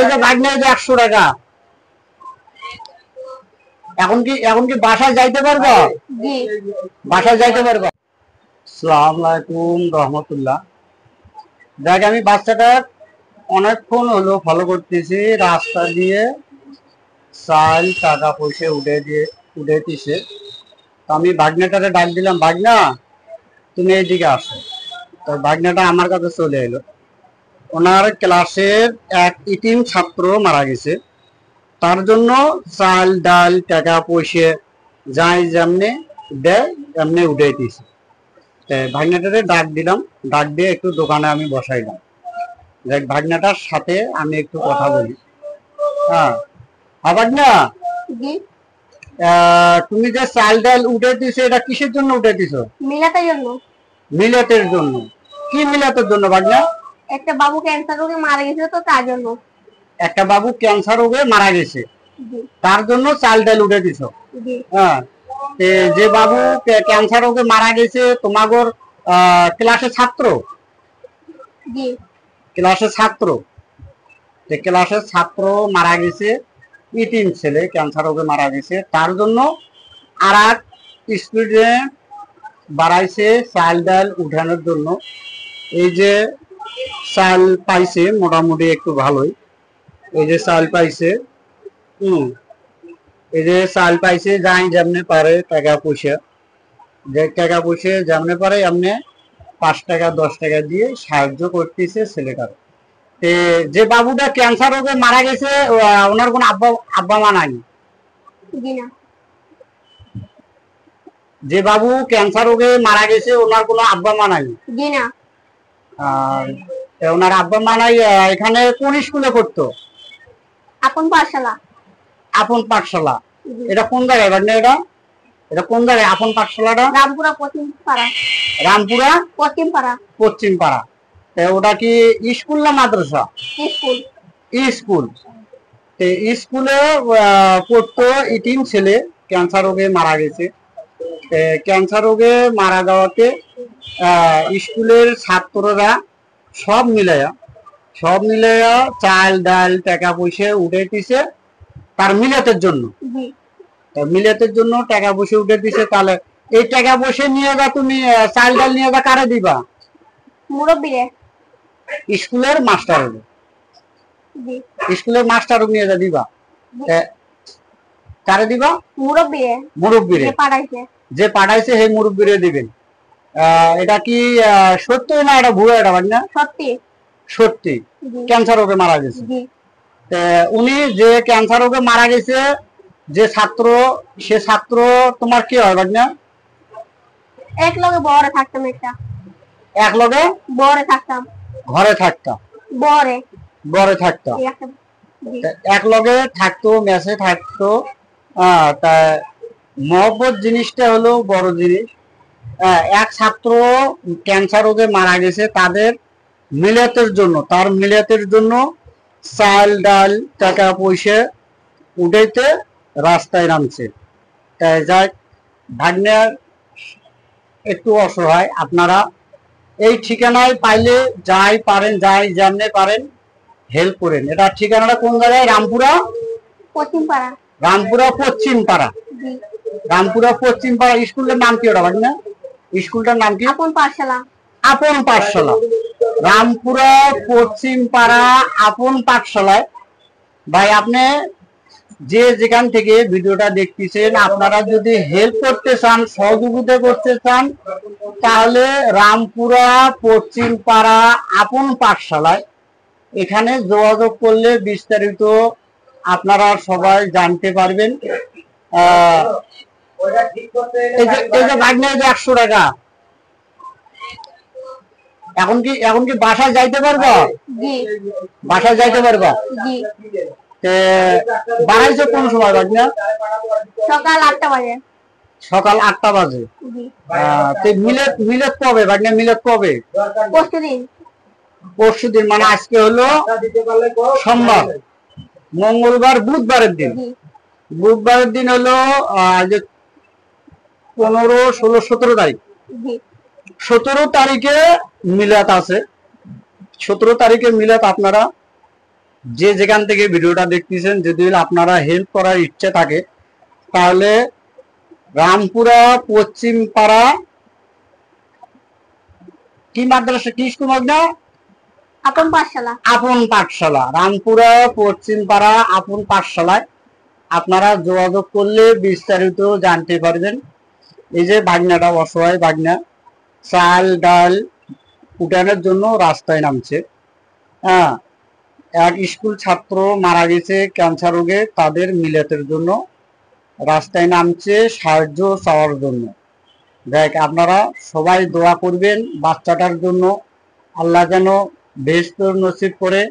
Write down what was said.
এই যে ভাগ্নে 100 টাকা। এখন কি বাসায় যাইতে পারবো? জি বাসায় যাইতে পারবো। আসসালামু আলাইকুম রহমতুল্লাহ। দেখ, আমি বাচ্চাটা অনেকক্ষণ হলো ফলো করতেছি, রাস্তা দিয়ে চাল টাকা পয়সা উঠে দিছে। তো আমি ভাগ্নেটারে ডাক দিলাম, ভাগনা তুমি এইদিকে আসো। তো ভাগ্নেটা আমার কাছে চলে এলো। ওনার ক্লাসের এক ইতিম ছাত্র মারা গেছে, তার জন্য চাল ডাল টাকা পয়সা যাই যেমনে দেয় এমনি উঠে দিছে। ভাগ্নাটারে ডাক দিলাম, ডাক দিয়ে একটু দোকানে আমি বসাইলাম। দেখ, ভাগ্নাটার সাথে আমি একটু কথা বলি। হ্যাঁ ভাগ্না, জি তুমি যে চাল ডাল উঠে দিছো, এটা কিসের জন্য উঠে দিছো? মিলাতের জন্য। মিলাতের জন্য? কি মিলাতের জন্য ভাগ্না? একটা বাবু ক্যান্সার রোগে মারা গেছিল, তো তার জন্য। একটা বাবু ক্যান্সার রোগে মারা গেছে, তার জন্য চাল ডাল উঠে দিছো? হ্যাঁ। যে বাবু ক্যান্সার রোগে মারা গেছে তোমাগর ক্লাসের ছাত্র? জি ক্লাসের ছাত্র। ক্লাসের ছাত্র মারা গেছে, ইতিম ছেলে ক্যান্সার রোগে মারা গেছে, তার জন্য আর এক স্টুডেন্ট বাড়াইছে চাল ডাল উঠানোর জন্য। এই যে চাল পাইছে মোটামুটি একটু ভালোই, এই যে চাল পাইছে। এই যে চাল পাইছে, যাই যেমনে পারে টাকা পয়সা, যে টাকা পয়সা যেমনে পারে এমনি 5 টাকা 10 টাকা দিয়ে সাহায্য করতেছে ছেলেটার। যে বাবুটা ক্যান্সার রোগে মারা গেছে, ওনার কোনো আব্বা মা নাই? যে বাবু ক্যান্সার রোগে মারা গেছে ওনার কোনো আব্বা মা নাই? ওনার আব্বা মা নাই। এখানে কোন স্কুলে পড়তো? আপন পাঠশালা। আপন পাঠশালা? এটা কোন জায়গায়? এটা কোন জায়গায় আপন পাঠশালাটা? রামপুরা পশ্চিম পাড়া। রামপুরা পশ্চিম পাড়া। পশ্চিম পাড়া। ওটা কি স্কুল না মাদ্রাসা? স্কুল। স্কুল। স্কুলে পড়তো ইতিম ছেলে, ক্যান্সার রোগে মারা গেছে। ক্যান্সার রোগে মারা যাওয়াতে স্কুলের ছাত্ররা সব মিলাইয়া চাল ডাল টাকা পয়সা উঠে দিছে তার মিলাতের জন্য। মিলাতের জন্য টাকা পয়সা উঠে দিছে। তাহলে এই টাকা পয়সা নিয়ে যা তুমি চাল ডাল নিয়ে যা কারে দিবা? মুরব্বিরে। স্কুলের মাস্টার। স্কুলের মাস্টার নিয়ে যা দিবা? কারে দিবা? মুরব্বিরে। যে পাঠাইছে সেই মুরব্বিরে দিবেন। এটা কি সত্যি না এটা ভুয়া? এটা না সত্যি। সত্যি ক্যান্সার রোগে মারা গেছে। উনি যে ক্যান্সার রোগে মারা গেছে, যে ছাত্র, সে ছাত্র তোমার কি হয় না? এক লগে বড়ে থাকতাম। এক লগে বড়ে থাকতাম। ঘরে থাকতাম? বড়ে থাকতাম। এক লগে থাকতো, মেসে থাকতো। তা মহব্বত জিনিসটা হলো বড় জিনিস। এক ছাত্র ক্যান্সার রোগে মারা গেছে, তার মিলাতের জন্য চাল ডাল টাকা পয়সা উঠাইতে রাস্তায় নামছে। তাই যাক, ভাগ্নের একটু অসহায়। আপনারা এই ঠিকানায় পাইলে যাই যেমনে পারেন হেল্প করেন। এটা ঠিকানাটা কোন জায়গায়? রামপুরা পশ্চিম পাড়া। রামপুরা পশ্চিম পাড়া। রামপুরা পশ্চিম পাড়া। স্কুলের নাম কি ওটা ভাগ্না? স্কুলটার নাম কি? আপন পাঠশালা। আপন পাঠশালা। রামপুরা পশ্চিম পাড়া আপন পাঠশালায়। ভাই, আপনি যে যেখান থেকে ভিডিওটা দেখতেছেন, আপনারা যদি হেল্প করতে চান, সহযোগিতা করতে চান, তাহলে রামপুরা পশ্চিম পাড়া আপন পাঠশালায় এখানে যোগাযোগ করলে বিস্তারিত আপনারা সবাই জানতে পারবেন। এই যে ভাগ্নে 100 টাকা। এখন কি বাসায় যাইতে পারবো? বাসায় যাইতে পারবো? বাড়াইছো কোন সময় ভাগ্না? সকাল 8টা বাজে। সকাল 8টা বাজে। মিলেট কবে ভাগ্না? মিলেট কবে? পরশুদিন। মানে আজকে হলো সোমবার, মঙ্গলবার, বুধবারের দিন। বুধবারের দিন হলো 15, 16, 17 তারিখ। 17 তারিখে মিলাত আছে। 17 তারিখে মিলাদ আপনারা যে যেখান থেকে ভিডিওটা দেখতেছেন, যদি আপনারা হেল্প করার ইচ্ছে থাকে তাহলে রামপুরা পশ্চিম পাড়া কি মাদ্রাসা, কি স্কুল না, আপন পাঠশালা। আপন পাঠশালা, রামপুরা পশ্চিম পাড়া আপন পাঠশালায় আপনারা যোগাযোগ করলে বিস্তারিত জানতে পারবেন। এই যে বাগনাটা, অসহায় বাগনা, চাল ডাল উঠানোর জন্য রাস্তায় নামছে। হ্যাঁ, এক স্কুল ছাত্র মারা গেছে ক্যান্সার রোগে, তাদের মিলাতের জন্য রাস্তায় নামছে সাহায্য চাওয়ার জন্য। দেখ, আপনারা সবাই দোয়া করবেন বাচ্চাটার জন্য, আল্লাহ যেন বেহেশত নসিব করে।